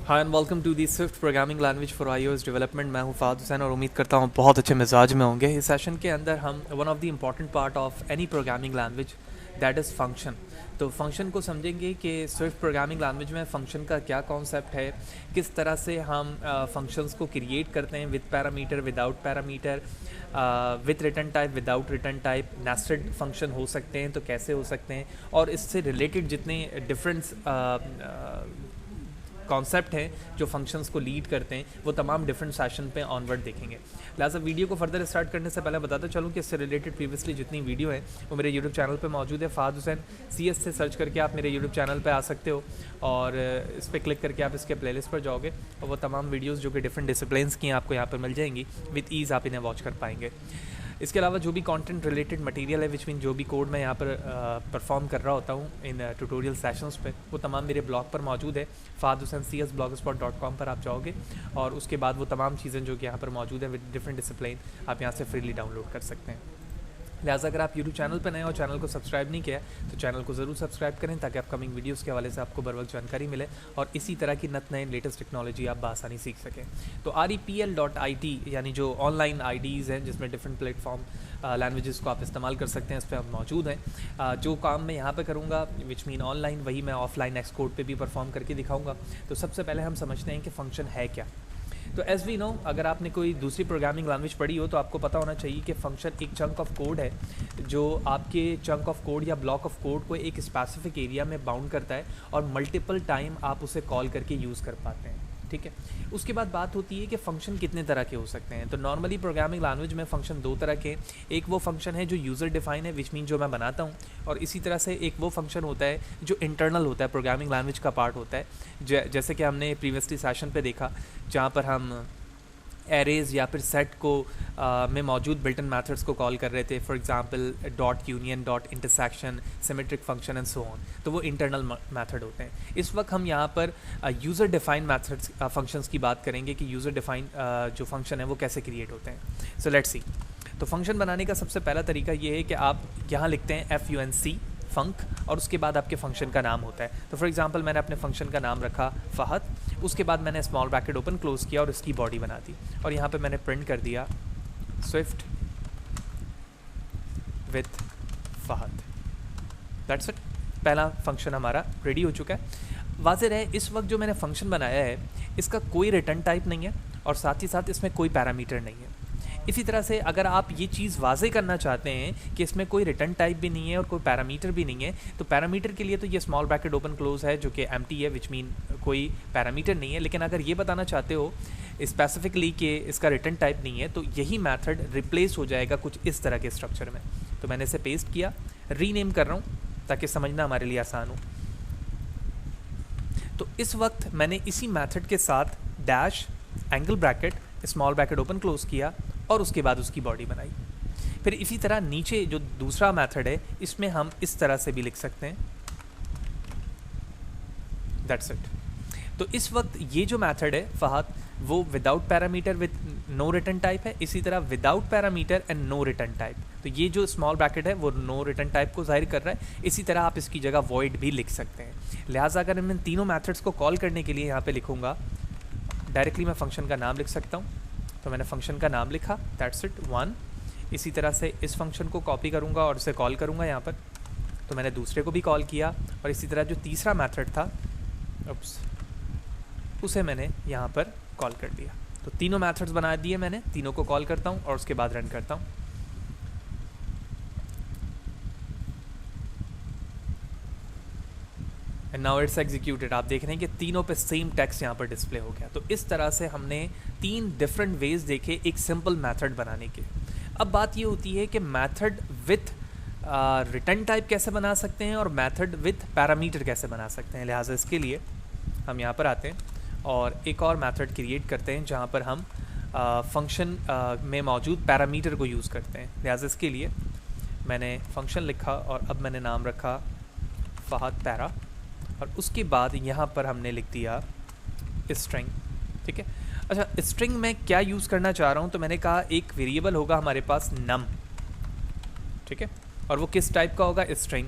Hi and welcome to the Swift programming language for iOS development. मैं हूं फ़ाद हुसैन और उम्मीद करता हूं बहुत अच्छे मिजाज में होंगे। इस सेशन के अंदर हम one of the important part of any programming language that is function. तो फंक्शन को समझेंगे कि स्विफ्ट प्रोग्रामिंग लैंग्वेज में फ़ंक्शन का क्या कॉन्सेप्ट है, किस तरह से हम फंक्शंस को क्रिएट करते हैं with parameter, without parameter, with return type, without return type, nested function हो सकते हैं तो कैसे हो सकते हैं, और इससे रिलेटेड जितने डिफरेंस कॉन्सेप्ट हैं जो फंक्शंस को लीड करते हैं वो तमाम डिफरेंट सेशन पे ऑनवर्ड देखेंगे। लिहाजा वीडियो को फर्दर स्टार्ट करने से पहले बताता चलूँ कि इससे रिलेटेड प्रीवियसली जितनी वीडियो है वो मेरे यूट्यूब चैनल पे मौजूद है। फ़ाद हुसैन CS से सर्च करके आप मेरे यूट्यूब चैनल पे आ सकते हो और इस पर क्लिक करके आप इसके प्लेलिस्ट पर जाओगे और वो तमाम वीडियोज़ जो कि डिफरेंट डिसिप्लिन्स की आपको यहाँ पर मिल जाएंगी, विद ईज़ आप इन्हें वॉच कर पाएंगे। इसके अलावा जो भी कंटेंट रिलेटेड मटेरियल है, विच मीन जो भी कोड मैं यहाँ पर परफॉर्म कर रहा होता हूँ इन ट्यूटोरियल सेशंस पे, वो तमाम मेरे ब्लॉग पर मौजूद है। fadhusaincs.blogspot.com पर आप जाओगे और उसके बाद वो तमाम चीज़ें जो कि यहाँ पर मौजूद है विद डिफरेंट डिसिप्लिन आप यहाँ से फ्रीली डाउनलोड कर सकते हैं। लिहाजा अगर आप यूट्यूब चैनल पर नए और चैनल को सब्सक्राइब नहीं किया तो चैनल को ज़रूर सब्सक्राइब करें ताकि अपकमिंग वीडियोस के हवाले से आपको बर वक्त जानकारी मिले और इसी तरह की नए लेटेस्ट टेक्नोलॉजी आप बासानी सीख सकें। तो REPL.IT यानी जो ऑनलाइन IDs हैं जिसमें डिफरेंट प्लेटफॉर्म लैंग्वेजेस को आप इस्तेमाल कर सकते हैं, इस पर आप मौजूद हैं। जो काम मैं यहाँ पे करूँगा विच मीन ऑनलाइन, वही मैं ऑफलाइन एक्सकोड पे भी परफॉर्म करके दिखाऊँगा। तो सबसे पहले हम समझते हैं कि फ़ंक्शन है क्या। तो एज वी नो, अगर आपने कोई दूसरी प्रोग्रामिंग लैंग्वेज पढ़ी हो तो आपको पता होना चाहिए कि फंक्शन एक चंक ऑफ कोड है जो आपके चंक ऑफ कोड या ब्लॉक ऑफ कोड को एक स्पेसिफिक एरिया में बाउंड करता है और मल्टीपल टाइम आप उसे कॉल करके यूज़ कर पाते हैं। ठीक है, उसके बाद बात होती है कि फ़ंक्शन कितने तरह के हो सकते हैं। तो नॉर्मली प्रोग्रामिंग लैंग्वेज में फ़ंक्शन दो तरह के, एक वो फंक्शन है जो यूज़र डिफाइन है विच मीन जो मैं बनाता हूँ, और इसी तरह से एक वो फंक्शन होता है जो इंटरनल होता है, प्रोग्रामिंग लैंग्वेज का पार्ट होता है। जैसे कि हमने प्रीवियसली सेशन पे देखा जहाँ पर हम एरेज या फिर सेट को में मौजूद बिल्टन मेथड्स को कॉल कर रहे थे, for example dot union, dot intersection, symmetric function and so on. तो वो इंटरनल मेथड होते हैं। इस वक्त हम यहाँ पर यूज़र डिफाइन मेथड्स फंक्शंस की बात करेंगे कि यूज़र डिफाइन जो फंक्शन है वो कैसे क्रिएट होते हैं। So let's see. तो फंक्शन बनाने का सबसे पहला तरीका ये है कि आप यहाँ लिखते हैं FUNC फंक और उसके बाद आपके फंक्शन का नाम होता है। तो फॉर एग्जांपल मैंने अपने फंक्शन का नाम रखा फ़हद, उसके बाद मैंने स्मॉल ब्रैकेट ओपन क्लोज किया और इसकी बॉडी बना दी और यहाँ पे मैंने प्रिंट कर दिया Swift with Fahd. That's it, पहला फंक्शन हमारा रेडी हो चुका है। वाज़ेह है इस वक्त जो मैंने फंक्शन बनाया है इसका कोई रिटर्न टाइप नहीं है और साथ ही साथ इसमें कोई पैरामीटर नहीं है। इसी तरह से अगर आप ये चीज़ वाज़े करना चाहते हैं कि इसमें कोई रिटर्न टाइप भी नहीं है और कोई पैरामीटर भी नहीं है, तो पैरामीटर के लिए तो ये स्मॉल ब्रैकेट ओपन क्लोज है जो कि एम्प्टी है, विच मीन कोई पैरामीटर नहीं है। लेकिन अगर ये बताना चाहते हो स्पेसिफिकली कि इसका रिटर्न टाइप नहीं है तो यही मेथड रिप्लेस हो जाएगा कुछ इस तरह के स्ट्रक्चर में। तो मैंने इसे पेस्ट किया, रीनेम कर रहा हूँ ताकि समझना हमारे लिए आसान हो। तो इस वक्त मैंने इसी मेथड के साथ dash, angle bracket, small bracket open close किया और उसके बाद उसकी बॉडी बनाई। फिर इसी तरह नीचे जो दूसरा मेथड है इसमें हम इस तरह से भी लिख सकते हैं। That's it. तो इस वक्त ये जो मेथड है फ़हद वो without parameter with no return type है, इसी तरह without parameter and no return type. तो ये जो स्मॉल ब्रैकेट है वो नो रिटर्न टाइप को जाहिर कर रहा है। इसी तरह आप इसकी जगह वॉइड भी लिख सकते हैं। लिहाजा अगर मैं तीनों मेथड्स को कॉल करने के लिए यहाँ पे लिखूँगा, डायरेक्टली मैं फंक्शन का नाम लिख सकता हूँ। तो मैंने फंक्शन का नाम लिखा, दैट्स इट, 1। इसी तरह से इस फंक्शन को कॉपी करूँगा और इसे कॉल करूँगा यहाँ पर। तो मैंने दूसरे को भी कॉल किया और इसी तरह जो तीसरा मेथड था उसे मैंने यहाँ पर कॉल कर दिया। तो तीनों मेथड्स बना दिए मैंने, तीनों को कॉल करता हूँ और उसके बाद रन करता हूँ। And now it's executed. आप देख रहे हैं कि तीनों पे सेम टेक्स्ट यहाँ पर डिस्प्ले हो गया। तो इस तरह से हमने 3 डिफरेंट वेज देखे एक सिंपल मेथड बनाने के। अब बात ये होती है कि मेथड विथ रिटर्न टाइप कैसे बना सकते हैं और मेथड विथ पैरामीटर कैसे बना सकते हैं। लिहाजा इसके लिए हम यहाँ पर आते हैं और एक और मेथड क्रिएट करते हैं जहाँ पर हम फंक्शन में मौजूद पैरामीटर को यूज़ करते हैं। लिहाजा इसके लिए मैंने फंक्शन लिखा और अब मैंने नाम रखा फ़हद पैरा और उसके बाद यहाँ पर हमने लिख दिया स्ट्रिंग। ठीक है, अच्छा स्ट्रिंग में क्या यूज़ करना चाह रहा हूँ, तो मैंने कहा एक वेरिएबल होगा हमारे पास नम। ठीक है, और वो किस टाइप का होगा, स्ट्रिंग।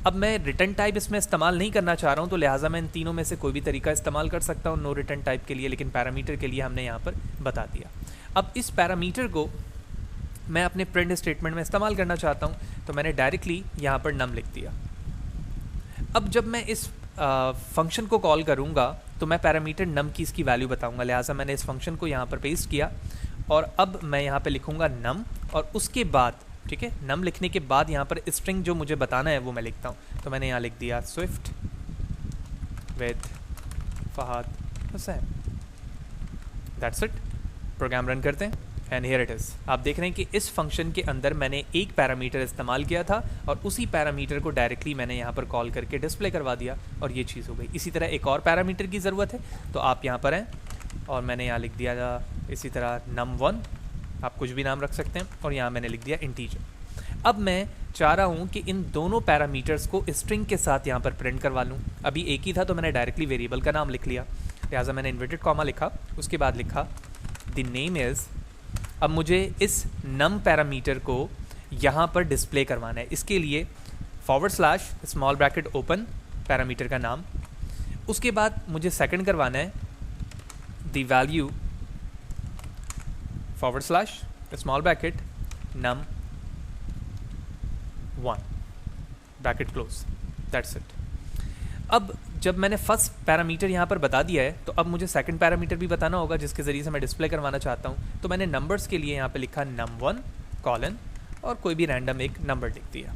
अब मैं रिटर्न टाइप इसमें इस्तेमाल नहीं करना चाह रहा हूँ, तो लिहाजा मैं इन तीनों में से कोई भी तरीका इस्तेमाल कर सकता हूँ नो रिटर्न टाइप के लिए, लेकिन पैरामीटर के लिए हमने यहाँ पर बता दिया। अब इस पैरामीटर को मैं अपने प्रिंट स्टेटमेंट में इस्तेमाल करना चाहता हूँ, तो मैंने डायरेक्टली यहाँ पर नम लिख दिया। अब जब मैं इस फंक्शन को कॉल करूँगा तो मैं पैरामीटर नम की इसकी वैल्यू बताऊँगा, लिहाजा मैंने इस फंक्शन को यहाँ पर पेस्ट किया और अब मैं यहाँ पे लिखूँगा नम, और उसके बाद ठीक है, नम लिखने के बाद यहाँ पर स्ट्रिंग जो मुझे बताना है वो मैं लिखता हूँ। तो मैंने यहाँ लिख दिया Swift with Fahad Hussain, that's it. Program run करते हैं एंड हियर इट इज़। आप देख रहे हैं कि इस फंक्शन के अंदर मैंने एक पैरामीटर इस्तेमाल किया था और उसी पैरामीटर को डायरेक्टली मैंने यहाँ पर कॉल करके डिस्प्ले करवा दिया और ये चीज़ हो गई। इसी तरह एक और पैरामीटर की ज़रूरत है, तो आप यहाँ पर हैं और मैंने यहाँ लिख दिया इसी तरह num1, आप कुछ भी नाम रख सकते हैं, और यहाँ मैंने लिख दिया इंटीजर। अब मैं चाह रहा हूँ कि इन दोनों पैरामीटर्स को स्ट्रिंग के साथ यहाँ पर प्रिंट करवा लूँ। अभी एक ही था तो मैंने डायरेक्टली वेरिएबल का नाम लिख लिया, लिहाजा मैंने इन्वर्टेड कॉमा लिखा, उसके बाद लिखा द नेम इज़। अब मुझे इस नम पैरामीटर को यहाँ पर डिस्प्ले करवाना है, इसके लिए / स्मॉल ब्रैकेट ओपन पैरामीटर का नाम, उसके बाद मुझे सेकंड करवाना है the value / small bracket num1 bracket close, that's it. अब जब मैंने फर्स्ट पैरामीटर यहाँ पर बता दिया है तो अब मुझे सेकंड पैरामीटर भी बताना होगा जिसके ज़रिए से मैं डिस्प्ले करवाना चाहता हूँ। तो मैंने नंबर्स के लिए यहाँ पे लिखा num1 कॉलन और कोई भी रैंडम एक नंबर लिख दिया।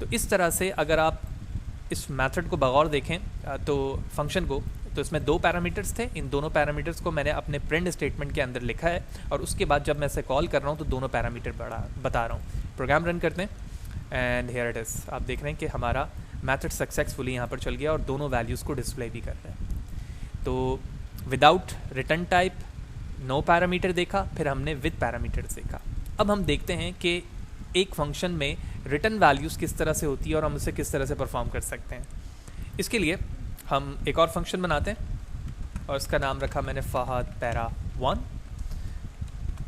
तो इस तरह से अगर आप इस मेथड को बगौर देखें तो फंक्शन को, तो इसमें दो पैरामीटर्स थे, इन दोनों पैरामीटर्स को मैंने अपने प्रिंट स्टेटमेंट के अंदर लिखा है और उसके बाद जब मैं इसे कॉल कर रहा हूँ तो दोनों पैरामीटर बता रहा हूँ। प्रोग्राम रन करते हैं एंड हियर इट इज़। आप देख रहे हैं कि हमारा मेथड सक्सेसफुली यहाँ पर चल गया और दोनों वैल्यूज़ को डिस्प्ले भी कर रहा है। तो without return type no parameter देखा, फिर हमने विद पैरामीटर्स देखा। अब हम देखते हैं कि एक फंक्शन में रिटर्न वैल्यूज़ किस तरह से होती है और हम उसे किस तरह से परफॉर्म कर सकते हैं। इसके लिए हम एक और फंक्शन बनाते हैं और इसका नाम रखा मैंने फहद पैरा1।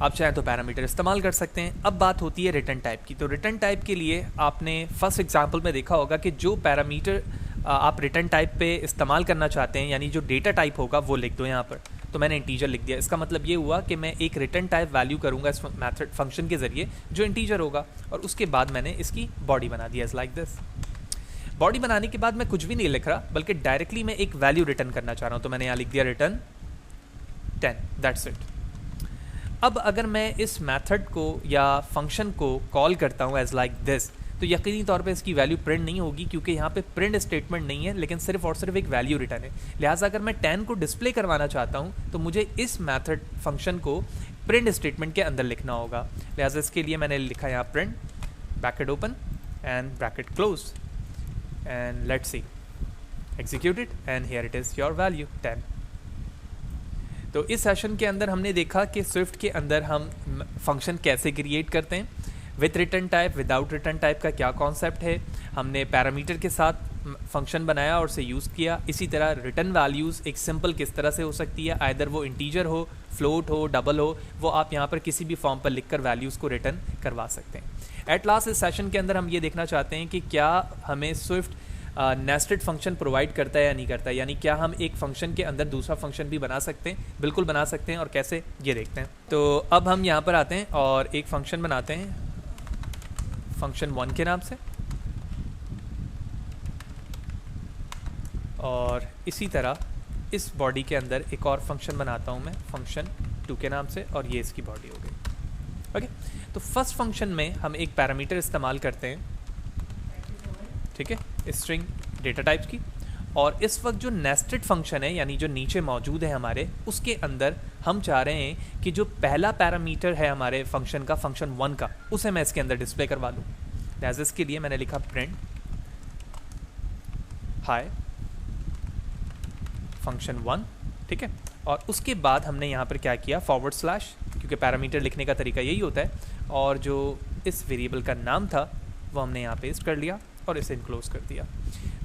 आप चाहें तो पैरामीटर इस्तेमाल कर सकते हैं। अब बात होती है रिटर्न टाइप की। तो रिटर्न टाइप के लिए आपने फर्स्ट एग्जांपल में देखा होगा कि जो पैरामीटर आप रिटर्न टाइप पे इस्तेमाल करना चाहते हैं, यानी जो डेटा टाइप होगा वो लिख दो यहाँ पर। तो मैंने इंटीजर लिख दिया। इसका मतलब ये हुआ कि मैं एक रिटर्न टाइप वैल्यू करूँगा इस मेथड फंक्शन के ज़रिए जो इंटीजर होगा, और उसके बाद मैंने इसकी बॉडी बना दिया इज़ लाइक दिस। बॉडी बनाने के बाद मैं कुछ भी नहीं लिख रहा, बल्कि डायरेक्टली मैं एक वैल्यू रिटर्न करना चाह रहा हूँ। तो मैंने यहाँ लिख दिया रिटर्न 10, दैट्स इट। अब अगर मैं इस मेथड को या फंक्शन को कॉल करता हूँ एज लाइक दिस, तो यकीनी तौर पे इसकी वैल्यू प्रिंट नहीं होगी क्योंकि यहाँ पे प्रिंट स्टेटमेंट नहीं है, लेकिन सिर्फ और सिर्फ एक वैल्यू रिटर्न है। लिहाजा अगर मैं 10 को डिस्प्ले करवाना चाहता हूँ तो मुझे इस मेथड फंक्शन को प्रिंट स्टेटमेंट के अंदर लिखना होगा। लिहाजा इसके लिए मैंने लिखा यहाँ print bracket open and bracket close and let's see, execute it and here it is your value 10। तो इस सेशन के अंदर हमने देखा कि स्विफ्ट के अंदर हम फंक्शन कैसे क्रिएट करते हैं, with return type, without return type का क्या कॉन्सेप्ट है, हमने पैरामीटर के साथ फंक्शन बनाया और उसे यूज़ किया। इसी तरह रिटर्न वैल्यूज़ एक सिंपल किस तरह से हो सकती है, आइदर वो इंटीजर हो, फ्लोट हो, डबल हो, वो आप यहाँ पर किसी भी फॉर्म पर लिखकर वैल्यूज़ को रिटर्न करवा सकते हैं। एट लास्ट इस सेशन के अंदर हम ये देखना चाहते हैं कि क्या हमें स्विफ्ट नेस्टेड फंक्शन प्रोवाइड करता है या नहीं करता है, यानी क्या हम एक फंक्शन के अंदर दूसरा फंक्शन भी बना सकते हैं। बिल्कुल बना सकते हैं, और कैसे ये देखते हैं। तो अब हम यहाँ पर आते हैं और एक फंक्शन बनाते हैं फंक्शन 1 के नाम से, और इसी तरह इस बॉडी के अंदर एक और फंक्शन बनाता हूँ मैं फंक्शन 2 के नाम से, और ये इसकी बॉडी हो गई। ओके, तो फर्स्ट फंक्शन में हम एक पैरामीटर इस्तेमाल करते हैं, ठीक है, स्ट्रिंग डेटा टाइप्स की, और इस वक्त जो नेस्टेड फंक्शन है यानी जो नीचे मौजूद है हमारे, उसके अंदर हम चाह रहे हैं कि जो पहला पैरामीटर है हमारे फंक्शन का, फंक्शन 1 का, उसे मैं इसके अंदर डिस्प्ले करवा लूँ। लिहाजा इसके लिए मैंने लिखा प्रिंट हाय फंक्शन 1, ठीक है, और उसके बाद हमने यहाँ पर क्या किया, / क्योंकि पैरामीटर लिखने का तरीका यही होता है, और जो इस वेरिएबल का नाम था वो हमने यहाँ पेस्ट कर लिया और इसे इनक्लोज कर दिया।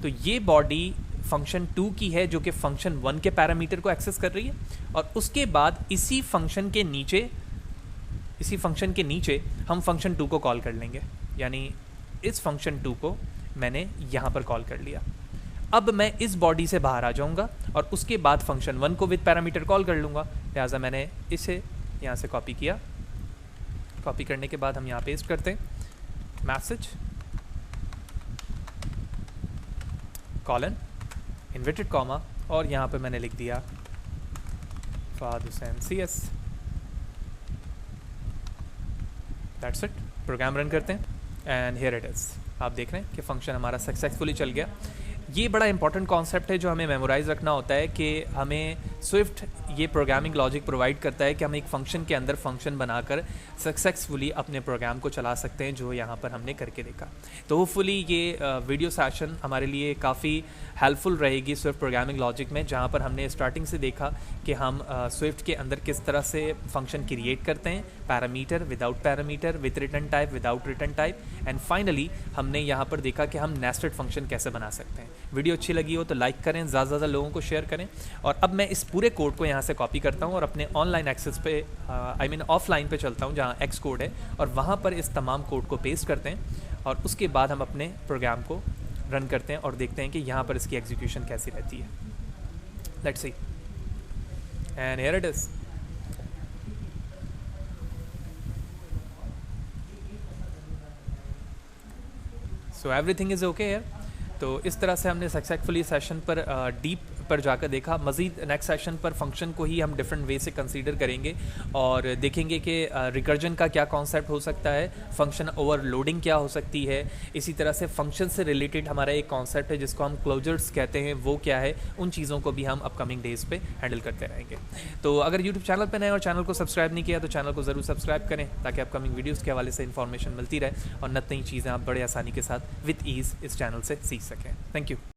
तो ये बॉडी फंक्शन 2 की है जो कि फंक्शन 1 के पैरामीटर को एक्सेस कर रही है, और उसके बाद इसी फंक्शन के नीचे हम फंक्शन 2 को कॉल कर लेंगे, यानी इस फंक्शन 2 को मैंने यहाँ पर कॉल कर लिया। अब मैं इस बॉडी से बाहर आ जाऊँगा और उसके बाद फंक्शन 1 को विद पैरामीटर कॉल कर लूँगा। लिहाजा मैंने इसे यहाँ से कॉपी किया। कॉपी करने के बाद हम यहाँ पेस्ट करते हैं मैसेज कॉलन इन्वर्टेड कॉमा और यहाँ पे मैंने लिख दिया Fahad Hussain CS। That's it. Program run करते हैं एंड हियर इट इज़। आप देख रहे हैं कि फंक्शन हमारा सक्सेसफुली चल गया। ये बड़ा इंपॉर्टेंट कॉन्सेप्ट है जो हमें मेमोराइज़ रखना होता है कि हमें स्विफ्ट ये प्रोग्रामिंग लॉजिक प्रोवाइड करता है कि हम एक फ़ंक्शन के अंदर फंक्शन बनाकर सक्सेसफुली अपने प्रोग्राम को चला सकते हैं, जो यहाँ पर हमने करके देखा। तो होपफुली ये वीडियो सेशन हमारे लिए काफ़ी हेल्पफुल रहेगी स्विफ्ट प्रोग्रामिंग लॉजिक में, जहाँ पर हमने स्टार्टिंग से देखा कि हम स्विफ्ट के अंदर किस तरह से फंक्शन क्रिएट करते हैं, parameter, without parameter, with return type, without return type, and finally हमने यहाँ पर देखा कि हम नेस्टेड फंक्शन कैसे बना सकते हैं। वीडियो अच्छी लगी हो तो लाइक करें, ज़्यादा से ज़्यादा लोगों को शेयर करें। और अब मैं इस पूरे कोड को यहाँ से कॉपी करता हूँ और अपने ऑनलाइन एक्सेस पे ऑफलाइन पे चलता हूँ जहाँ एक्स कोड है, और वहाँ पर इस तमाम कोड को पेस्ट करते हैं और उसके बाद हम अपने प्रोग्राम को रन करते हैं और देखते हैं कि यहाँ पर इसकी एग्जीक्यूशन कैसी रहती है। Let's see and here it is. So everything is okay here. तो इस तरह से हमने सक्सेसफुली सेशन पर डीप पर जाकर देखा। मज़ीद नेक्स्ट सेशन पर फंक्शन को ही हम डिफरेंट वे से कंसीडर करेंगे और देखेंगे कि रिकर्जन का क्या कॉन्सेप्ट हो सकता है, फंक्शन ओवरलोडिंग क्या हो सकती है, इसी तरह से फंक्शन से रिलेटेड हमारा एक कॉन्सेप्ट है जिसको हम क्लोजर्स कहते हैं, वो क्या है, उन चीज़ों को भी हम अपकमिंग डेज़ पे हैंडल करते रहेंगे। तो अगर यूट्यूब चैनल पर नए और चैनल को सब्सक्राइब नहीं किया तो चैनल को ज़रूर सब्सक्राइब करें ताकि अपकमिंग वीडियोज़ के हवाले से इन्फॉर्मेशन मिलती रहे और नई चीज़ें आप बड़े आसानी के साथ विद ईज़ इस चैनल से सीख सकें। Thank you.